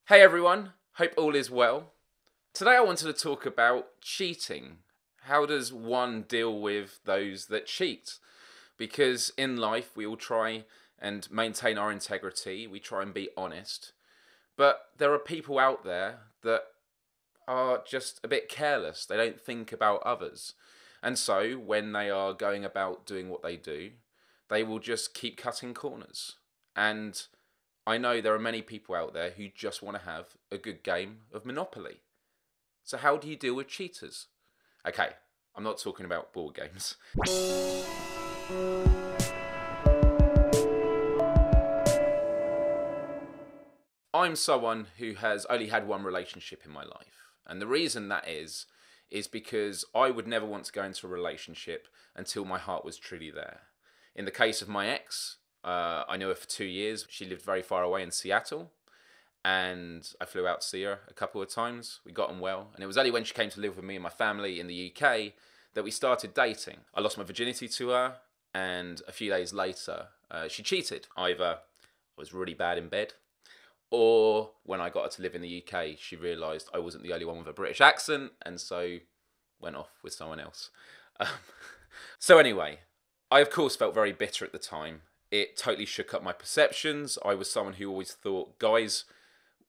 Hey everyone, hope all is well. Today I wanted to talk about cheating. How does one deal with those that cheat? Because in life we all try and maintain our integrity, we try and be honest, but there are people out there that are just a bit careless. They don't think about others. And so when they are going about doing what they do, they will just keep cutting corners. And I know there are many people out there who just want to have a good game of Monopoly. So how do you deal with cheaters? Okay, I'm not talking about board games. I'm someone who has only had one relationship in my life. And the reason that is because I would never want to go into a relationship until my heart was truly there. In the case of my ex, I knew her for 2 years. She lived very far away in Seattle, and I flew out to see her a couple of times. We got on well, and it was only when she came to live with me and my family in the UK that we started dating. I lost my virginity to her, and a few days later, she cheated. Either I was really bad in bed, or when I got her to live in the UK, she realised I wasn't the only one with a British accent, and so went off with someone else. So anyway, I of course felt very bitter at the time. It totally shook up my perceptions. I was someone who always thought guys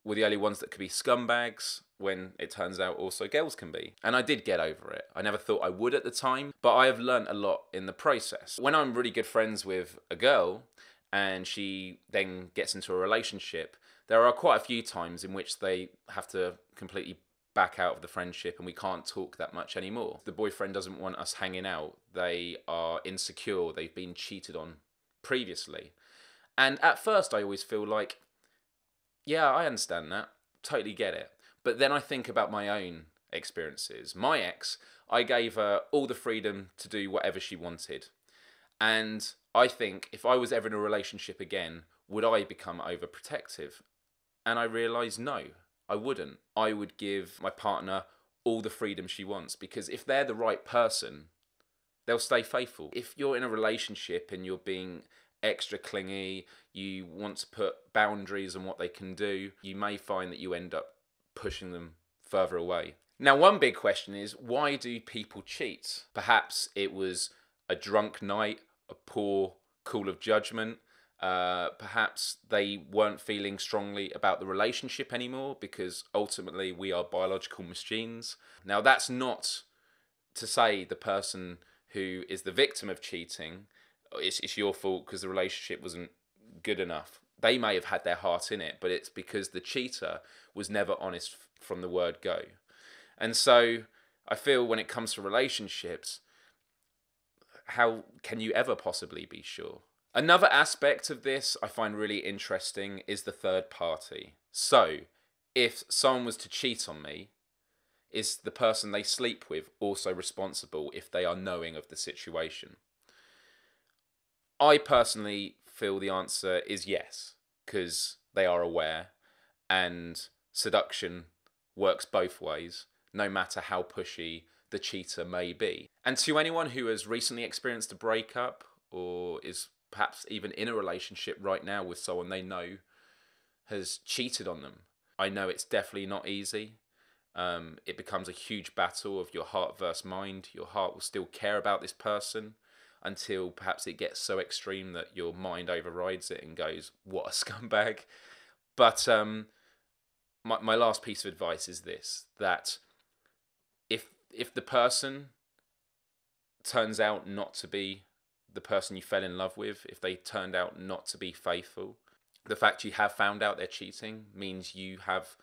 were the only ones that could be scumbags, when it turns out also girls can be. And I did get over it. I never thought I would at the time, but I have learnt a lot in the process. When I'm really good friends with a girl and she then gets into a relationship, there are quite a few times in which they have to completely back out of the friendship and we can't talk that much anymore. The boyfriend doesn't want us hanging out. They are insecure. They've been cheated on previously. And at first I always feel like, yeah, I understand that, totally get it. But then I think about my own experiences. My ex, I gave her all the freedom to do whatever she wanted. And I think if I was ever in a relationship again, would I become overprotective? And I realised no, I wouldn't. I would give my partner all the freedom she wants, because if they're the right person, they'll stay faithful. If you're in a relationship and you're being extra clingy, you want to put boundaries on what they can do, you may find that you end up pushing them further away. Now, one big question is, why do people cheat? Perhaps it was a drunk night, a poor call of judgment. Perhaps they weren't feeling strongly about the relationship anymore, because ultimately we are biological machines. Now, that's not to say the person who is the victim of cheating, it's your fault because the relationship wasn't good enough. They may have had their heart in it, but it's because the cheater was never honest from the word go. And so I feel when it comes to relationships, how can you ever possibly be sure? Another aspect of this I find really interesting is the third party. So if someone was to cheat on me, is the person they sleep with also responsible if they are knowing of the situation? I personally feel the answer is yes, because they are aware, and seduction works both ways, no matter how pushy the cheater may be. And to anyone who has recently experienced a breakup, or is perhaps even in a relationship right now with someone they know has cheated on them, I know it's definitely not easy. It becomes a huge battle of your heart versus mind. Your heart will still care about this person until perhaps it gets so extreme that your mind overrides it and goes, what a scumbag. But my last piece of advice is this, that if the person turns out not to be the person you fell in love with, if they turned out not to be faithful, the fact you have found out they're cheating means you have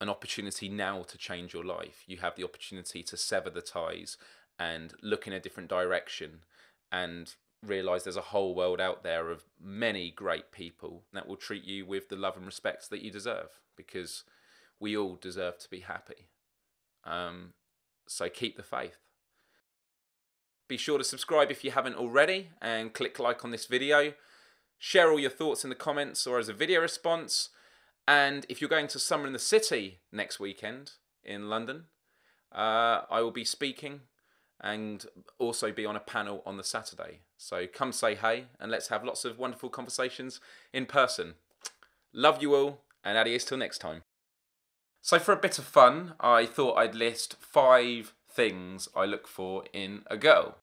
an opportunity now to change your life. You have the opportunity to sever the ties and look in a different direction and realise there's a whole world out there of many great people that will treat you with the love and respect that you deserve, because we all deserve to be happy. So keep the faith. Be sure to subscribe if you haven't already, and click like on this video. Share all your thoughts in the comments or as a video response. And if you're going to Summer in the City next weekend in London, I will be speaking and also be on a panel on the Saturday. So come say hey, and let's have lots of wonderful conversations in person. Love you all, and adios till next time. So for a bit of fun, I thought I'd list 5 things I look for in a girl.